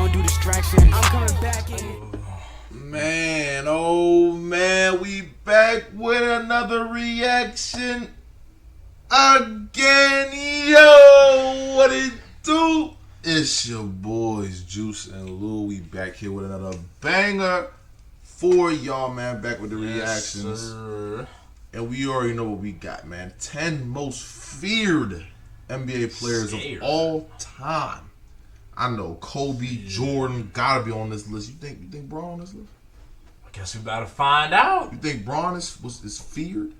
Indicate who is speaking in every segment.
Speaker 1: don't do distractions. I'm coming back in.
Speaker 2: Man, oh man, we back with another reaction again. Yo, what it do? It's your boys Juice and Lou. We back here with another banger for y'all, man. Back with the reactions.
Speaker 3: Sir.
Speaker 2: And we already know what we got, man. 10 most feared NBA players of all time. I know Kobe, Jordan gotta be on this list. You think Bron on this list?
Speaker 3: I guess we about to find out.
Speaker 2: You think Bron is feared?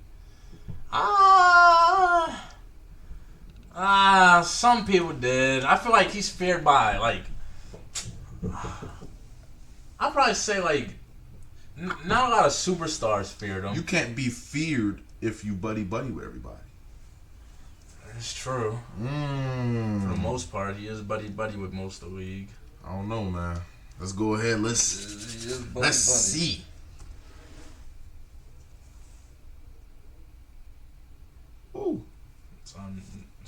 Speaker 3: Some people did. I feel like he's feared by I'd probably say not a lot of superstars feared him.
Speaker 2: You can't be feared if you buddy with everybody.
Speaker 3: It's true. For the most part, he is buddy with most of the league.
Speaker 2: I don't know, man. Let's go ahead. Let's see. Ooh.
Speaker 3: It's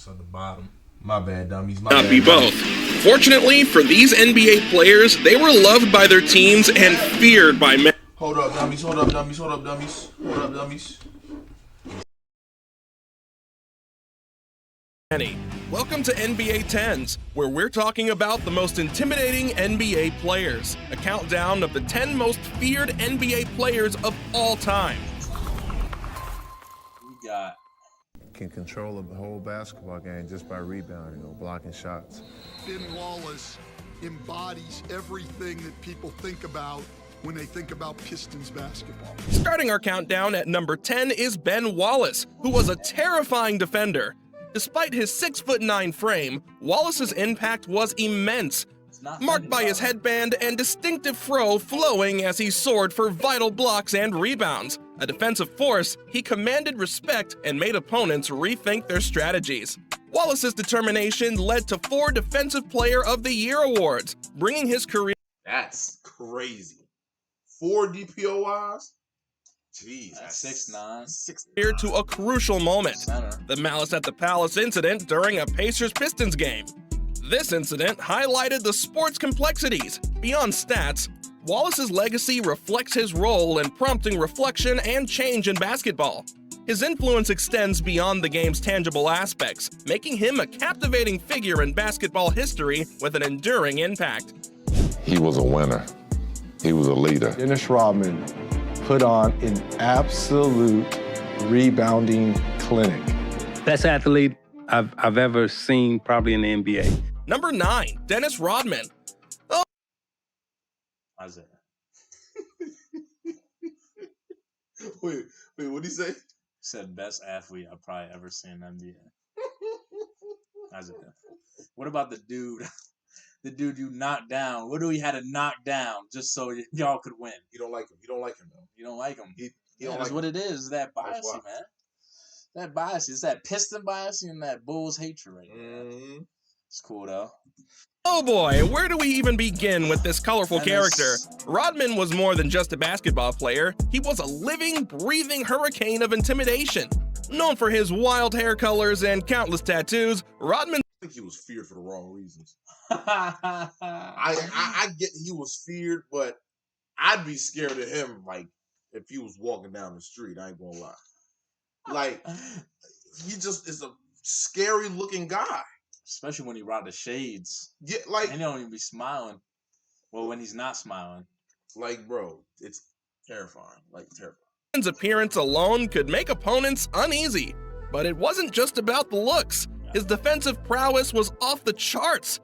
Speaker 3: at the bottom.
Speaker 2: My bad, dummies. My
Speaker 4: Not
Speaker 2: bad,
Speaker 4: be
Speaker 2: dummies.
Speaker 4: both. Fortunately for these NBA players, they were loved by their teams and feared by many.
Speaker 2: Hold up, dummies. Hold up, dummies. Hold up, dummies. Hold up, dummies.
Speaker 4: Welcome to NBA 10s, where we're talking about the most intimidating NBA players. A countdown of the 10 most feared NBA players of all time.
Speaker 3: We got
Speaker 5: can control the whole basketball game just by rebounding or blocking shots.
Speaker 6: Ben Wallace embodies everything that people think about when they think about Pistons basketball.
Speaker 4: Starting our countdown at number 10 is Ben Wallace, who was a terrifying defender. Despite his 6'9" frame, Wallace's impact was immense, marked by his headband and distinctive fro flowing as he soared for vital blocks and rebounds. A defensive force, he commanded respect and made opponents rethink their strategies. Wallace's determination led to 4 Defensive Player of the Year awards, bringing his career
Speaker 2: That's crazy. 4 DPOIs? Jeez,
Speaker 3: that's 6'9".
Speaker 4: to a crucial moment,
Speaker 3: Center.
Speaker 4: the Malice at the Palace incident during a Pacers-Pistons game. This incident highlighted the sport's complexities. Beyond stats, Wallace's legacy reflects his role in prompting reflection and change in basketball. His influence extends beyond the game's tangible aspects, making him a captivating figure in basketball history with an enduring impact.
Speaker 7: He was a winner. He was a leader.
Speaker 8: Dennis Rodman put on an absolute rebounding clinic.
Speaker 9: Best athlete I've ever seen probably in the NBA.
Speaker 4: Number 9, Dennis Rodman.
Speaker 3: Isaiah.
Speaker 2: Wait, what'd he say?
Speaker 3: Said best athlete I've probably ever seen in the NBA. Isaiah. What about the dude? The dude you knocked down. What do he had to knock down just so y'all could win?
Speaker 2: You don't like him. You don't like him, though.
Speaker 3: You don't like him.
Speaker 2: He
Speaker 3: Yeah,
Speaker 2: don't
Speaker 3: that's
Speaker 2: like
Speaker 3: what
Speaker 2: him.
Speaker 3: it is. That bias, man. That bias. It's that Piston bias and that Bulls hatred right there. It's cool, though.
Speaker 4: Oh boy, where do we even begin with this colorful character? Rodman was more than just a basketball player. He was a living, breathing hurricane of intimidation. Known for his wild hair colors and countless tattoos, Rodman
Speaker 2: I think he was feared for the wrong reasons. I get he was feared, but I'd be scared of him, if he was walking down the street. I ain't gonna lie. He just is a scary looking guy.
Speaker 3: Especially when he rocked the shades.
Speaker 2: Yeah,
Speaker 3: And he don't even be smiling. Well, when he's not smiling.
Speaker 2: bro, it's terrifying. Terrifying.
Speaker 4: Rodman's appearance alone could make opponents uneasy. But it wasn't just about the looks. His defensive prowess was off the charts.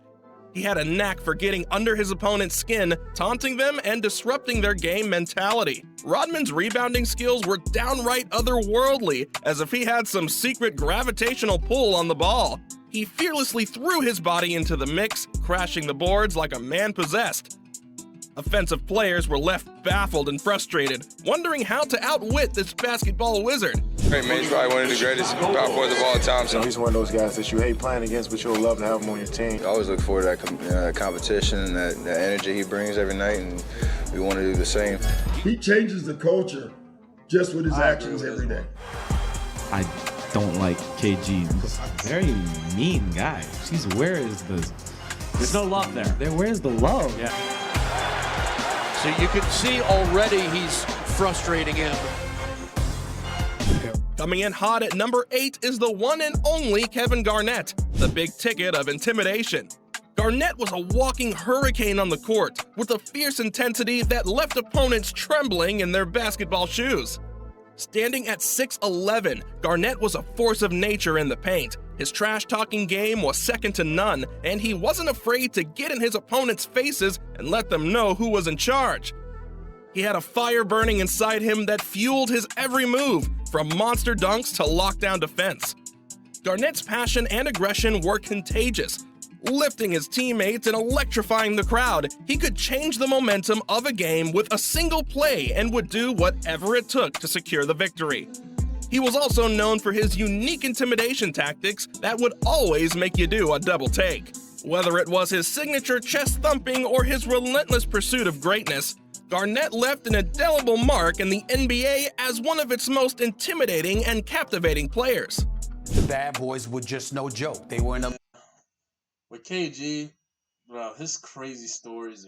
Speaker 4: He had a knack for getting under his opponent's skin, taunting them and disrupting their game mentality. Rodman's rebounding skills were downright otherworldly, as if he had some secret gravitational pull on the ball. He fearlessly threw his body into the mix, crashing the boards like a man possessed. Offensive players were left baffled and frustrated, wondering how to outwit this basketball wizard.
Speaker 10: Great man, he's probably one of the greatest power forwards of all time. So
Speaker 5: He's one of those guys that you hate playing against, but you'll love to have him on your team.
Speaker 10: I always look forward to that competition and that energy he brings every night, and we want to do the same.
Speaker 6: He changes the culture just with his actions every day.
Speaker 11: I don't like KG. Very mean guy. Where is the
Speaker 1: There's no love there.
Speaker 11: Where's the love?
Speaker 1: Yeah.
Speaker 12: So you can see already he's frustrating him.
Speaker 4: Coming in hot at number 8 is the one and only Kevin Garnett, the big ticket of intimidation. Garnett was a walking hurricane on the court, with a fierce intensity that left opponents trembling in their basketball shoes. Standing at 6'11", Garnett was a force of nature in the paint. His trash-talking game was second to none, and he wasn't afraid to get in his opponents' faces and let them know who was in charge. He had a fire burning inside him that fueled his every move, from monster dunks to lockdown defense. Garnett's passion and aggression were contagious. Lifting his teammates and electrifying the crowd, he could change the momentum of a game with a single play and would do whatever it took to secure the victory. He was also known for his unique intimidation tactics that would always make you do a double take. Whether it was his signature chest thumping or his relentless pursuit of greatness, Garnett left an indelible mark in the NBA as one of its most intimidating and captivating players.
Speaker 13: The bad boys were just no joke. They were in a...
Speaker 3: With KG, bro, his crazy stories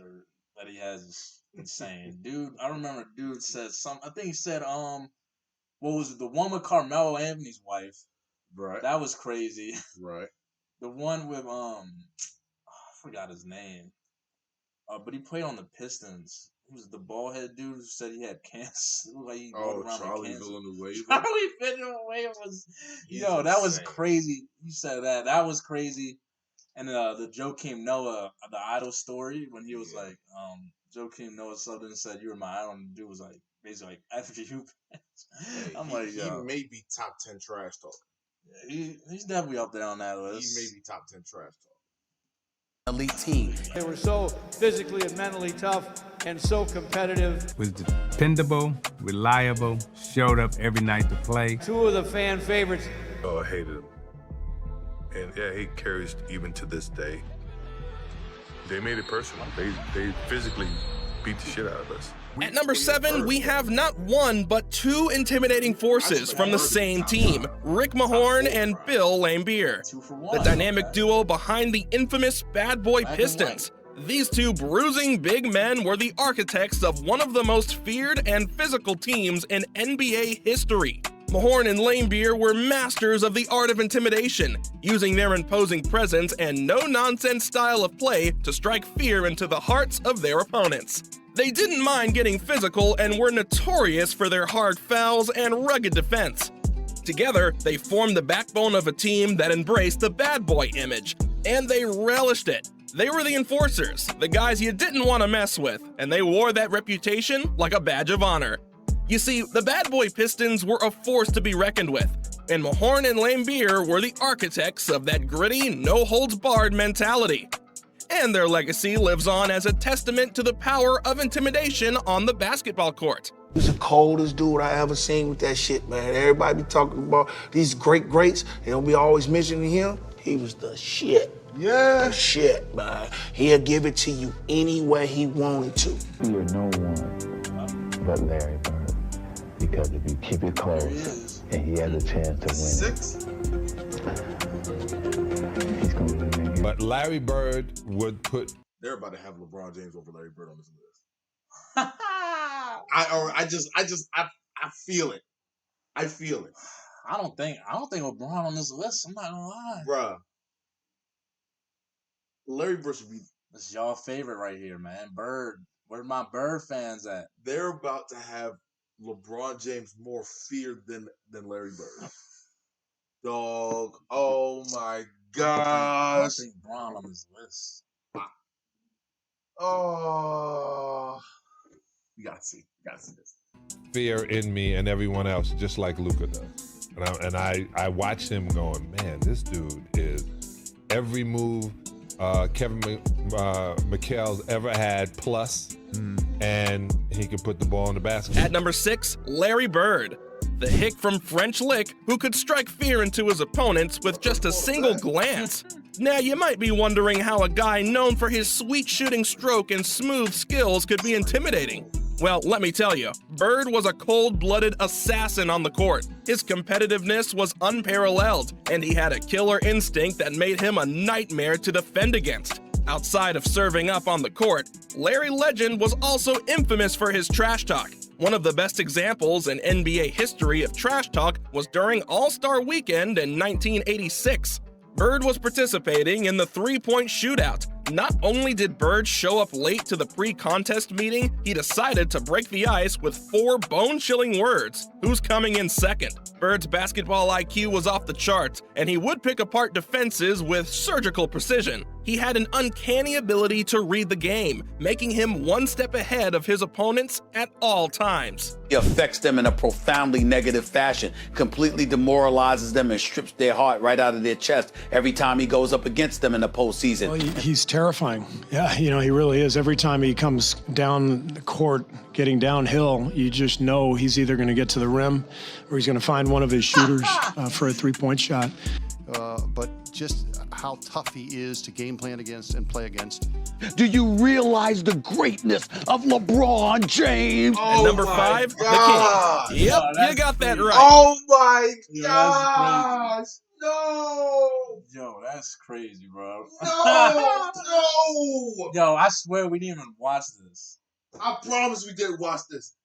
Speaker 3: that he has is insane. Dude, I remember dude said I think he said, what was it? The one with Carmelo Anthony's wife.
Speaker 2: Right.
Speaker 3: That was crazy.
Speaker 2: Right.
Speaker 3: The one with, I forgot his name. But he played on the Pistons. He was the bald-headed dude who said he had cancer. Like he walked around
Speaker 2: Charlie
Speaker 3: with cancer.
Speaker 2: Villanueva.
Speaker 3: Charlie Villanueva was... Yo, that was crazy. You said that. That was crazy. And the Joakim Noah, the idol story, when he was like, Joakim Noah something said, "You were my idol," and the dude was like, basically like, "After you."
Speaker 2: Hey,
Speaker 3: I'm like, yo.
Speaker 2: He may be top 10 trash talk.
Speaker 3: Yeah, he's definitely up there on that list.
Speaker 2: He may be top 10 trash talk.
Speaker 13: elite team.
Speaker 14: They were so physically and mentally tough and so competitive.
Speaker 11: Was dependable, reliable, showed up every night to play.
Speaker 14: 2 of the fan favorites.
Speaker 15: Oh, I hated him. And yeah, he carries even to this day. They made it personal. They physically beat the shit out of us.
Speaker 4: At number 7, we have not one, but 2 intimidating forces from the same team, Rick Mahorn and Bill Laimbeer, the dynamic duo behind the infamous Bad Boy Pistons. These 2 bruising big men were the architects of one of the most feared and physical teams in NBA history. Mahorn and Laimbeer were masters of the art of intimidation, using their imposing presence and no-nonsense style of play to strike fear into the hearts of their opponents. They didn't mind getting physical and were notorious for their hard fouls and rugged defense. Together, they formed the backbone of a team that embraced the bad boy image, and they relished it. They were the enforcers, the guys you didn't want to mess with, and they wore that reputation like a badge of honor. You see, the Bad Boy Pistons were a force to be reckoned with, and Mahorn and Laimbeer were the architects of that gritty, no-holds-barred mentality. And their legacy lives on as a testament to the power of intimidation on the basketball court.
Speaker 16: He was the coldest dude I ever seen with that shit, man. Everybody be talking about these greats, and they'll be always mentioning him. He was the shit. Yeah. The shit, man. He'll give it to you any way he wanted to.
Speaker 17: You are no one but Larry Bird. Because if you keep it close and he has a chance to win, he's going to win.
Speaker 15: But Larry Bird would put...
Speaker 2: They're about to have LeBron James over Larry Bird on this list. I feel it. I feel it.
Speaker 3: I don't think LeBron on this list. I'm not gonna lie,
Speaker 2: bruh. Larry Bird should be.
Speaker 3: This is y'all favorite right here, man. Bird. Where my Bird fans at?
Speaker 2: They're about to have LeBron James more feared than Larry Bird. Dog. Oh my gosh.
Speaker 3: I think LeBron on this list.
Speaker 2: Oh. You gotta see this.
Speaker 15: Fear in me and everyone else, just like Luka does. And I watch him going, man, this dude is every move Kevin McHale's ever had plus, and he could put the ball in the basket.
Speaker 4: At number 6, Larry Bird, the hick from French Lick who could strike fear into his opponents with just a single glance. Now, you might be wondering how a guy known for his sweet shooting stroke and smooth skills could be intimidating. Well, let me tell you, Bird was a cold-blooded assassin on the court. His competitiveness was unparalleled, and he had a killer instinct that made him a nightmare to defend against. Outside of serving up on the court, Larry Legend was also infamous for his trash talk. One of the best examples in NBA history of trash talk was during All-Star Weekend in 1986. Bird was participating in the three-point shootout. Not only did Bird show up late to the pre-contest meeting, he decided to break the ice with 4 bone-chilling words. Who's coming in second? Bird's basketball IQ was off the charts, and he would pick apart defenses with surgical precision. He had an uncanny ability to read the game, making him one step ahead of his opponents at all times.
Speaker 13: He affects them in a profoundly negative fashion, completely demoralizes them and strips their heart right out of their chest every time he goes up against them in the postseason.
Speaker 18: Well, he's terrifying. Yeah, he really is. Every time he comes down the court, getting downhill, you just know he's either going to get to the rim or he's going to find one of his shooters for a three-point shot.
Speaker 19: But just how tough he is to game plan against and play against.
Speaker 13: Do you realize the greatness of LeBron James?
Speaker 4: And number 5, the King. Yep, you got that right.
Speaker 2: Oh my gosh! No!
Speaker 3: Yo, that's crazy, bro.
Speaker 2: No! No!
Speaker 3: Yo, I swear we didn't even watch this.
Speaker 2: I promise we didn't watch this.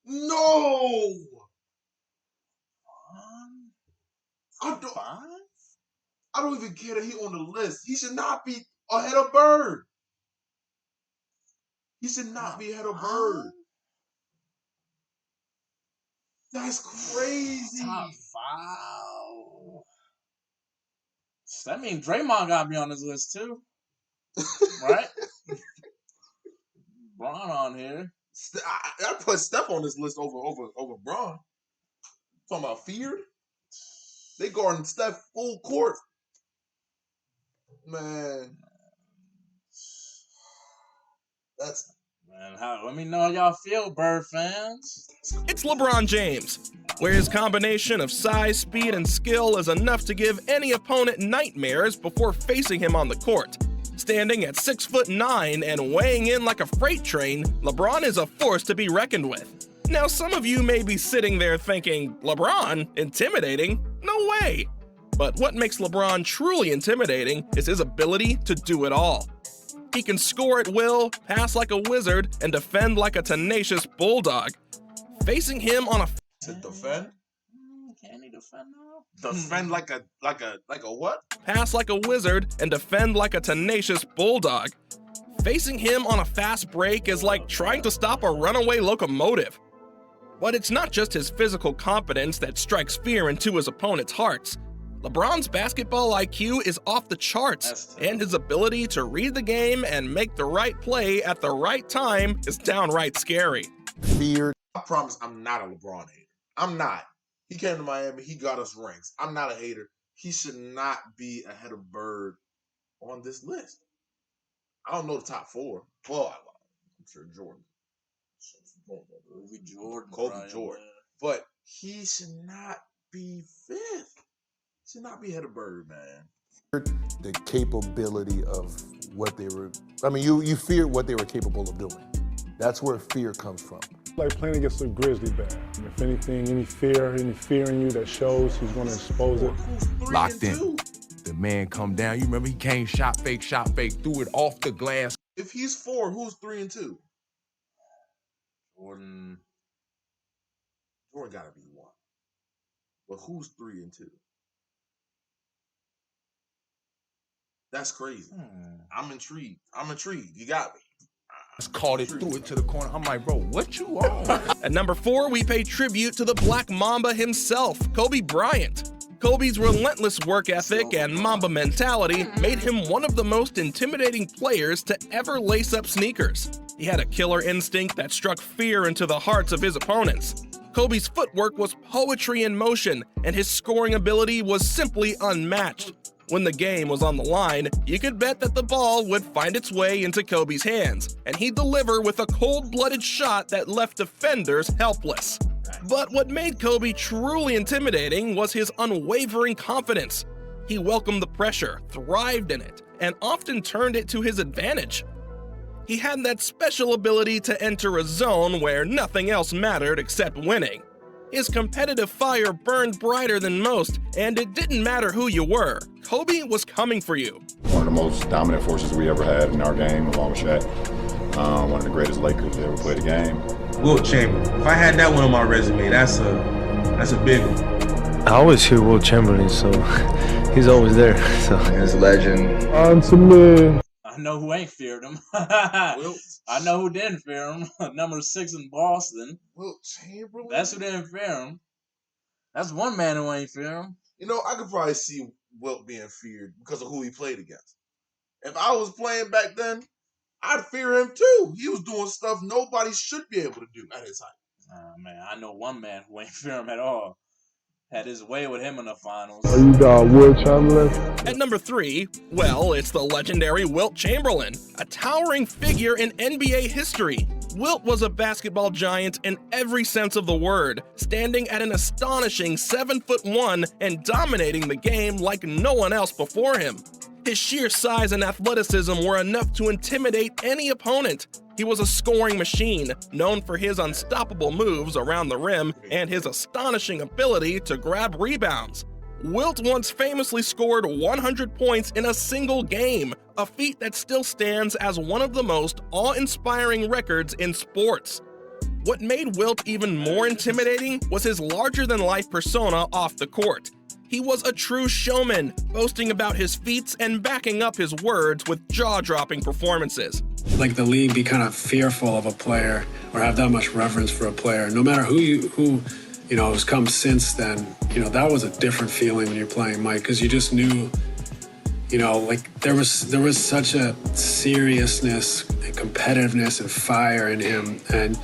Speaker 2: No! I don't even care that he on the list. He should not be ahead of Bird. He should not be ahead of Bird. That's crazy.
Speaker 3: Top 5. That means Draymond got me on this list too, right? Bron on here.
Speaker 2: I put Steph on this list over Bron. Talking about feared. They guarding Steph full court. Man.
Speaker 3: Let me know how y'all feel, Bird fans.
Speaker 4: It's LeBron James, where his combination of size, speed, and skill is enough to give any opponent nightmares before facing him on the court. Standing at 6'9" and weighing in like a freight train, LeBron is a force to be reckoned with. Now, some of you may be sitting there thinking, LeBron? Intimidating? No way! But what makes LeBron truly intimidating is his ability to do it all. He can score at will, pass like a wizard, and defend like a tenacious bulldog. Facing him on a
Speaker 2: defend?
Speaker 3: Can he defend now?
Speaker 2: Defend like a what?
Speaker 4: Pass like a wizard and defend like a tenacious bulldog. Facing him on a fast break is like trying to stop a runaway locomotive. But it's not just his physical competence that strikes fear into his opponents' hearts. LeBron's basketball IQ is off the charts, and his ability to read the game and make the right play at the right time is downright scary.
Speaker 2: Feared. I promise I'm not a LeBron hater. I'm not. He came to Miami. He got us rings. I'm not a hater. He should not be ahead of Bird on this list. I don't know the top 4. Well, I'm sure Jordan. Kobe Jordan. But he should not be 5th. Should not be ahead of Bird, man.
Speaker 20: The capability of what they were, you feared what they were capable of doing. That's where fear comes from.
Speaker 21: Like playing against a Grizzly bear. If anything, any fear in you that shows, he's going to expose it.
Speaker 11: Locked in. The man come down. You remember he came shot fake, threw it off the glass.
Speaker 2: If he's 4, who's 3 and 2?
Speaker 3: Jordan
Speaker 2: gotta be 1. But who's 3 and 2? That's crazy. I'm intrigued. You got me.
Speaker 11: Just caught it, threw it to the corner. I'm like, bro, what you on?
Speaker 4: At number 4, we pay tribute to the Black Mamba himself, Kobe Bryant. Kobe's relentless work ethic and Mamba mentality made him one of the most intimidating players to ever lace up sneakers. He had a killer instinct that struck fear into the hearts of his opponents. Kobe's footwork was poetry in motion, and his scoring ability was simply unmatched. When the game was on the line, you could bet that the ball would find its way into Kobe's hands, and he'd deliver with a cold-blooded shot that left defenders helpless. But what made Kobe truly intimidating was his unwavering confidence. He welcomed the pressure, thrived in it, and often turned it to his advantage. He had that special ability to enter a zone where nothing else mattered except winning. His competitive fire burned brighter than most, and it didn't matter who you were. Kobe was coming for you.
Speaker 7: of the most dominant forces we ever had in our game, along with Shaq. One of the greatest Lakers that ever played the game.
Speaker 22: Wilt Chamberlain. If I had that one on my resume, that's a big one.
Speaker 23: I always hear Wilt Chamberlain, so he's always there. So
Speaker 7: he's a legend.
Speaker 3: I know who ain't feared him. I know who didn't fear him. Number 6 in Boston.
Speaker 2: Wilt Chamberlain?
Speaker 3: That's who didn't fear him. That's one man who ain't fear him.
Speaker 2: You know, I could probably see Wilt being feared because of who he played against. If I was playing back then, I'd fear him too. He was doing stuff nobody should be able to do at his height.
Speaker 3: Man, I know one man who ain't fear him at all. Had his way with him in the finals.
Speaker 21: You got Wilt Chamberlain?
Speaker 4: At number 3, well, it's the legendary Wilt Chamberlain, a towering figure in NBA history. Wilt was a basketball giant in every sense of the word, standing at an astonishing 7'1" and dominating the game like no one else before him. His sheer size and athleticism were enough to intimidate any opponent. He was a scoring machine, known for his unstoppable moves around the rim and his astonishing ability to grab rebounds. Wilt once famously scored 100 points in a single game, a feat that still stands as one of the most awe-inspiring records in sports. What made Wilt even more intimidating was his larger-than-life persona off the court. He was a true showman, boasting about his feats and backing up his words with jaw-dropping performances.
Speaker 24: Like the league be kind of fearful of a player or have that much reverence for a player, no matter who has come since then. That was a different feeling when you're playing Mike, because you just knew, like there was such a seriousness and competitiveness and fire in him, and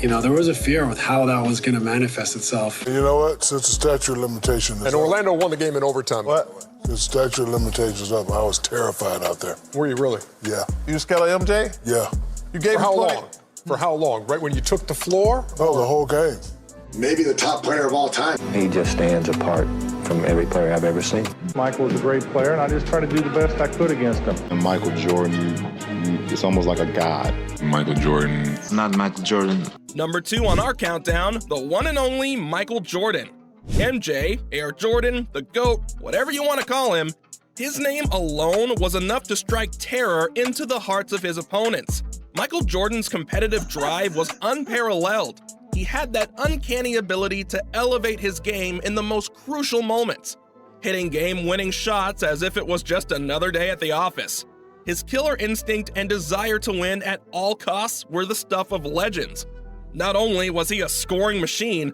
Speaker 24: there was a fear with how that was going to manifest itself.
Speaker 21: You know what? Since the statute of limitations is
Speaker 11: And Orlando won the game in overtime.
Speaker 21: What? The statute of limitations up. I was terrified out there.
Speaker 11: Were you really?
Speaker 21: Yeah.
Speaker 11: You scared of MJ?
Speaker 21: Yeah.
Speaker 11: You gave him how long? For how long? Right when you took the floor?
Speaker 21: Oh, the whole game.
Speaker 25: Maybe the top player of all time.
Speaker 17: He just stands apart from every player I've ever seen.
Speaker 21: Michael was a great player, and I just tried to do the best I could against him.
Speaker 7: And Michael Jordan, it's almost like a god. Michael Jordan.
Speaker 17: Not Michael Jordan.
Speaker 4: Number 2 on our countdown, the one and only Michael Jordan. MJ, Air Jordan, the GOAT, whatever you want to call him, his name alone was enough to strike terror into the hearts of his opponents. Michael Jordan's competitive drive was unparalleled. He had that uncanny ability to elevate his game in the most crucial moments, hitting game-winning shots as if it was just another day at the office. His killer instinct and desire to win at all costs were the stuff of legends. Not only was he a scoring machine,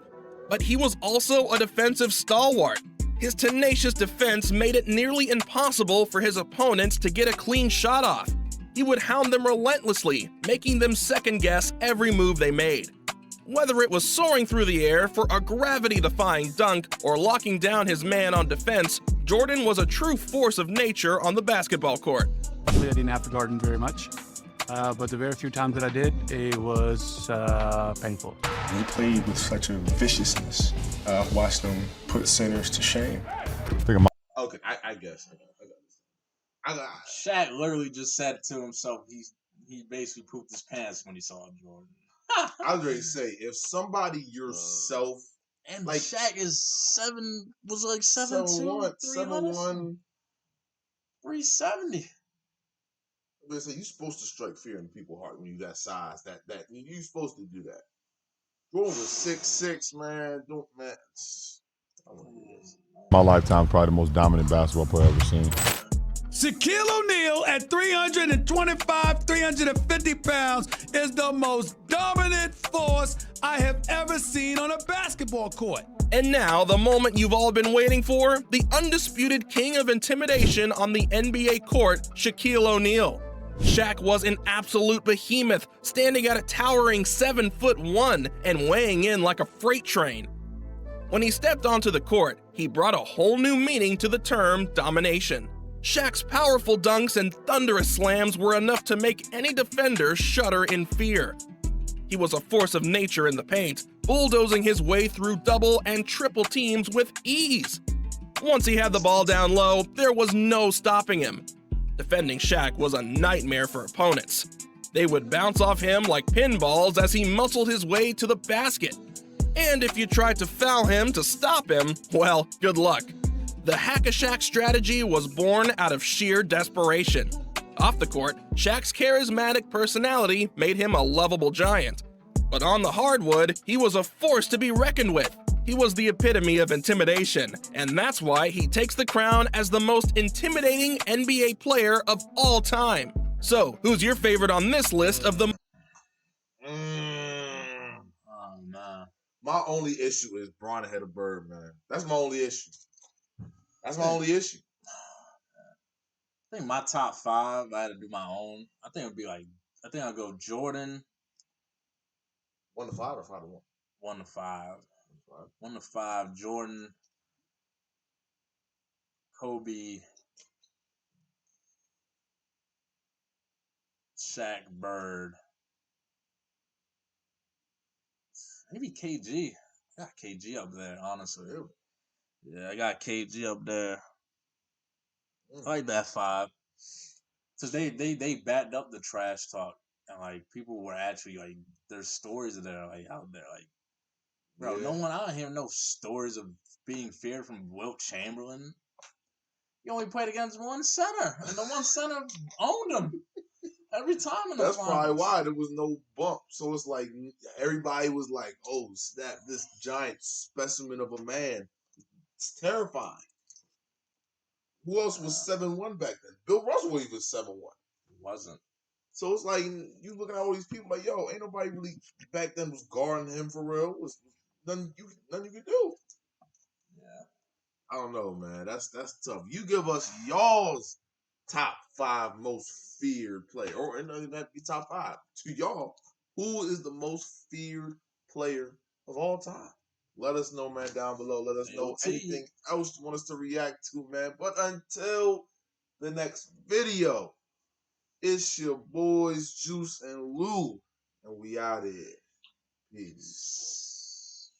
Speaker 4: but he was also a defensive stalwart. His tenacious defense made it nearly impossible for his opponents to get a clean shot off. He would hound them relentlessly, making them second-guess every move they made. Whether it was soaring through the air for a gravity-defying dunk or locking down his man on defense, Jordan was a true force of nature on the basketball court.
Speaker 26: I didn't have to guard him very much, but the very few times that I did, it was painful.
Speaker 21: He played with such a viciousness. I've watched him put centers to shame.
Speaker 2: Okay, I guess.
Speaker 3: Shaq literally just said to himself, he basically pooped his pants when he saw Jordan.
Speaker 2: I was ready to say, if somebody yourself
Speaker 3: and like Shaq is 7'2", 300, 370.
Speaker 2: But say you're supposed to strike fear in people's heart when you that size. That you're supposed to do that. Jordan was 6'6", man. I want to do this.
Speaker 7: My lifetime, probably the most dominant basketball player I've ever seen.
Speaker 27: Shaquille O'Neal at 325, 350 pounds is the most dominant force I have ever seen on a basketball court.
Speaker 4: And now, the moment you've all been waiting for, the undisputed king of intimidation on the NBA court, Shaquille O'Neal. Shaq was an absolute behemoth, standing at a towering 7'1" and weighing in like a freight train. When he stepped onto the court, he brought a whole new meaning to the term domination. Shaq's powerful dunks and thunderous slams were enough to make any defender shudder in fear. He was a force of nature in the paint, bulldozing his way through double and triple teams with ease. Once he had the ball down low, there was no stopping him. Defending Shaq was a nightmare for opponents. They would bounce off him like pinballs as he muscled his way to the basket. And if you tried to foul him to stop him, well, good luck. The Hack-a-Shaq strategy was born out of sheer desperation. Off the court, Shaq's charismatic personality made him a lovable giant. But on the hardwood, he was a force to be reckoned with. He was the epitome of intimidation, and that's why he takes the crown as the most intimidating NBA player of all time. So, who's your favorite on this list of the...
Speaker 3: Oh, man.
Speaker 2: My only issue is Braun ahead of Bird, man. That's my only issue. That's my only issue.
Speaker 3: I think my top 5, if I had to do my own, I think it would be like, I think I'll go Jordan.
Speaker 2: 1 to 5 or 5 to 1?
Speaker 3: 1 to 5. 1 to 5, Jordan, Kobe, Shaq, Bird. Maybe KG. I got KG up there, honestly. Yeah, I got KG up there. I like that 5. Because they backed up the trash talk. And, like, people were actually, like, there's stories that are, like, out there. Like, bro,
Speaker 2: Yeah.
Speaker 3: no one, I don't hear no stories of being feared from Wilt Chamberlain. He only played against one center. And the one center owned him every time in the
Speaker 2: That's
Speaker 3: finals.
Speaker 2: probably why there was no bump. So it's like everybody was like, oh, snap, this giant specimen of a man. It's terrifying. Who else was 7'1" back then? Bill Russell was even 7'1".
Speaker 3: Wasn't.
Speaker 2: So it's like you looking at all these people like, yo, ain't nobody really back then was guarding him for real. Was nothing you could do.
Speaker 3: Yeah.
Speaker 2: I don't know, man. That's tough. You give us y'all's top 5 most feared player, or it doesn't even have to be top 5 to y'all. Who is the most feared player of all time? Let us know, man, down below. Let us know anything else you want us to react to, man. But until the next video, it's your boys Juice and Lou, and we out here. Peace.